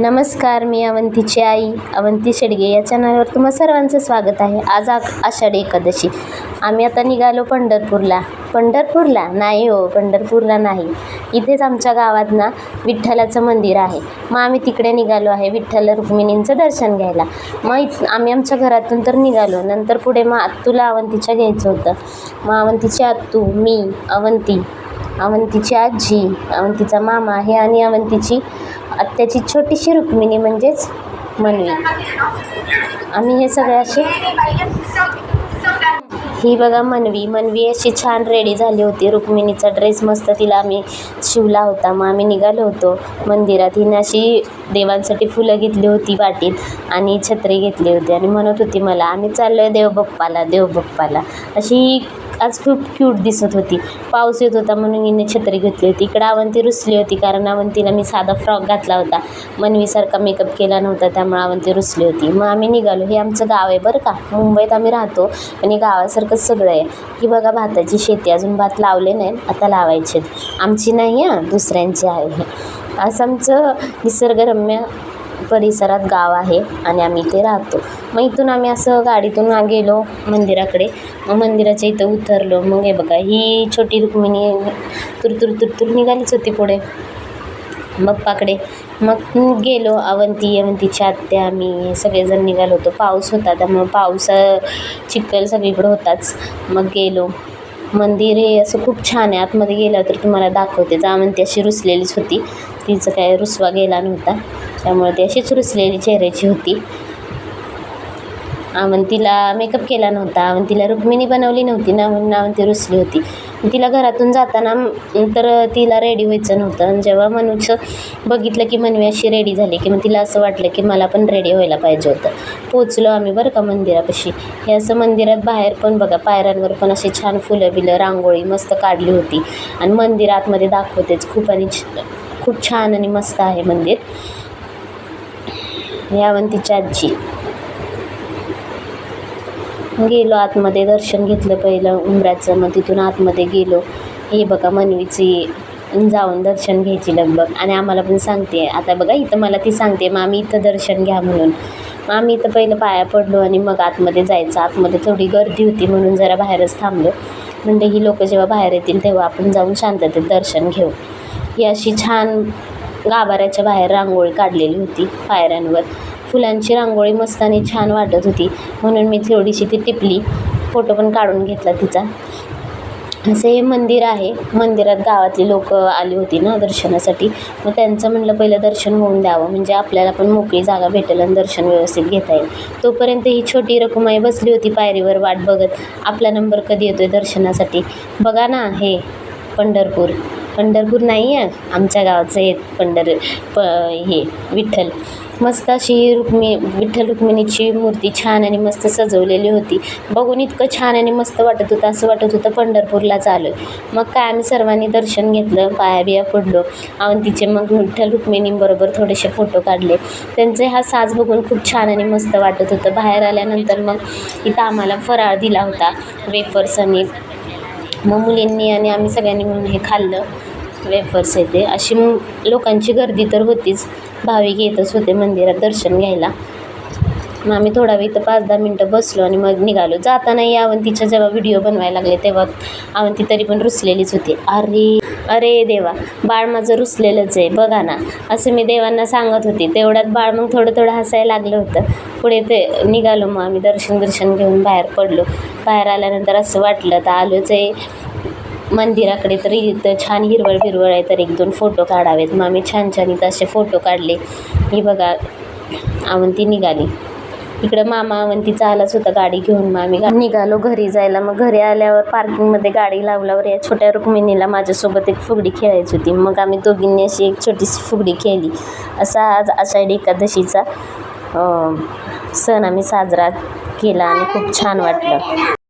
नमस्कार, मी अवंतीची आई अवंती शेडगे या चॅनलवर तुम्हा सर्वांचं स्वागत आहे. आज आषाढी एकादशी. आम्ही आता निघालो पंढरपूरला नाही हो, पंढरपूरला नाही, इथेच आमच्या गावात ना विठ्ठलाचं मंदिर आहे. मग आम्ही तिकडे निघालो आहे विठ्ठल रुक्मिणींचं दर्शन घ्यायला. मग आम्ही आमच्या घरातून तर निघालो, नंतर पुढे मग आत्तूला अवंतीच्या घ्यायचं होतं. मग अवंतीची आत्तू, मी, अवंतीची आजी, अवंतीचा मामा आहे आणि अवंतीची आत्याची छोटीशी रुक्मिणी म्हणजेच मनवी. आम्ही हे सगळे असे, ही बघा मनवी अशी छान रेडी झाली होती. रुक्मिणीचा ड्रेस मस्त तिला आम्ही शिवला होता. मग आम्ही निघालो होतो मंदिरात. हिने अशी देवांसाठी फुलं घेतली होती वाटीत आणि छत्री घेतली होती आणि म्हणत होती मला, आम्ही चाललोय देवबाप्पाला. अशी आज खूप क्यूट दिसत होती. पाऊस येत होता म्हणून हिने छत्री घेतली होती. इकडं अवंती रुसली होती कारण अवंतीला मी साधा फ्रॉक घातला होता, मनवीसारखा मेकअप केला नव्हता, त्यामुळे अवंती रुसली होती. मग आम्ही निघालो. हे आमचं गाव आहे बरं का, मुंबईत आम्ही राहतो आणि गावासारखंच सगळं आहे. ही बघा भाताची शेती, अजून भात लावले नाही, आता लावायचे. आमची नाही आहे, दुसऱ्यांची आहे. असं आमचं निसर्गरम्य परिसरात गाव आहे आणि आम्ही इथे राहतो. मग इथून आम्ही असं गाडीतून गेलो मंदिराकडे. मग मंदिराच्या इथं उतरलो. मग हे बघा, ही छोटी रुक्मिणी तुरतुर निघालीच होती पुढे बाप्पाकडे. मग गेलो, अवंतीची आत्या, आम्ही सगळेजण निघालो होतो. पाऊस होता त्यामुळं चिखल सगळीकडं होताच. मग गेलो. मंदिर हे असं खूप छान आहे. आतमध्ये गेलं तर तुम्हाला दाखवते. अवंती अशी रुसलेलीच होती, तिचं काय रुसवा गेला नव्हता, त्यामुळे ती अशीच रुसलेली चेहऱ्याची होती. अवंतीला मेकअप केला नव्हता, अवंतीला रुक्मिणी बनवली नव्हती ना, म्हणून अवंती रुसली होती. तिला घरातून जाताना तर तिला रेडी व्हायचं नव्हतं. आणि जेव्हा मनूचं बघितलं की मनवी अशी रेडी झाली की मग तिला असं वाटलं की मला पण रेडी व्हायला पाहिजे होतं. पोचलो आम्ही बरं का मंदिरापाशी. हे असं मंदिरात बाहेर पण बघा, पायऱ्यांवर पण असे छान फुलं रांगोळी मस्त काढली होती. आणि मंदिर आतमध्ये दाखवतेच, खूप छान आणि मस्त आहे मंदिर. हे अवंतीची आजी. गेलो आतमध्ये, दर्शन घेतलं पहिलं उंबऱ्याचं. मग तिथून आतमध्ये गेलो. हे बघा मनवीची जाऊन दर्शन घ्यायची लगबग. आणि आम्हाला पण सांगते, आता बघा इथं मला ती सांगते मग आम्ही इथं दर्शन घ्या म्हणून. मग आम्ही इथं पहिलं पाया पडलो आणि मग आतमध्ये जायचं. आतमध्ये थोडी गर्दी होती म्हणून जरा बाहेरच थांबलो. म्हणजे ही लोक जेव्हा बाहेर येतील तेव्हा आपण जाऊन शांततेत दर्शन घेऊ. ही अशी छान गाभाऱ्याच्या बाहेर रांगोळी काढलेली होती पायऱ्यांवर. फुलांची रांगोळी मस्त आणि छान वाटत होती म्हणून मी थोडीशी ती टिपली, फोटो पण काढून घेतला तिचा. असं हे मंदिर आहे. मंदिरात गावातली लोक आली होती ना दर्शनासाठी. मग त्यांचं म्हणलं पहिलं दर्शन होऊन द्यावं, म्हणजे आपल्याला पण मोकळी जागा भेटेल आणि दर्शन व्यवस्थित घेता येईल. तोपर्यंत ही छोटी रखुमाई बसली होती पायरीवर वाट बघत, आपला नंबर कधी येतोय दर्शनासाठी. बघा ना, हे पंढरपूर नाही आहे आमच्या गावाचं, हे विठ्ठल. मस्त अशी विठ्ठल रुक्मिणीची मूर्ती छान आणि मस्त सजवलेली होती. बघून इतकं छान आणि मस्त वाटत होतं, असं वाटत होतं पंढरपूरलाच आलो आहे. मग काय आम्ही सर्वांनी दर्शन घेतलं, पाया पडलो अवंतीचे. मग विठ्ठल रुक्मिणींबरोबर थोडेसे फोटो काढले. त्यांचे हा साज बघून खूप छान आणि मस्त वाटत होतं. बाहेर आल्यानंतर मग इथं आम्हाला फराळ दिला होता, वेफर्स. आणि मग मुलींनी आणि आम्ही सगळ्यांनी मिळून हे खाल्लं, वेफर्स येते. अशी लोकांची गर्दी तर होतीच, भाविक येतच होते मंदिरात दर्शन घ्यायला. मग आम्ही थोडा वेळ इथं 5-10 मिनटं बसलो आणि मग निघालो. जाताना या अवंतीच्या जेव्हा व्हिडिओ बनवायला लागले तेव्हा अवंती तरी पण रुसलेलीच होती. अरे देवा, बाळ माझं रुसलेलंच आहे बघा ना, असं मी देवांना सांगत होती. तेवढ्यात बाळ मग थोडं हसायला लागलं होतं. पुढे ते निघालो. मग आम्ही दर्शन घेऊन बाहेर पडलो. बाहेर आल्यानंतर असं वाटलं तर आलोच आहे मंदिराकडे, तरी इथं छान हिरवळ आहे, तर 1-2 फोटो काढावेत. मग आम्ही छान इथं असे फोटो काढले. ही बघा अवंती निघाली. इकडं मामा अवंतीचा आलाच होता गाडी घेऊन. मग आम्ही निघालो घरी जायला. मग घरी आल्यावर पार्किंगमध्ये गाडी लावल्यावर या छोट्या रुक्मिणीला माझ्यासोबत एक फुगडी खेळायची होती. मग आम्ही दोघींनी अशी एक छोटीशी फुगडी खेळली. असा आज आषाढी एकादशीचा सण आम्ही साजरा केला आणि खूप छान वाटलं.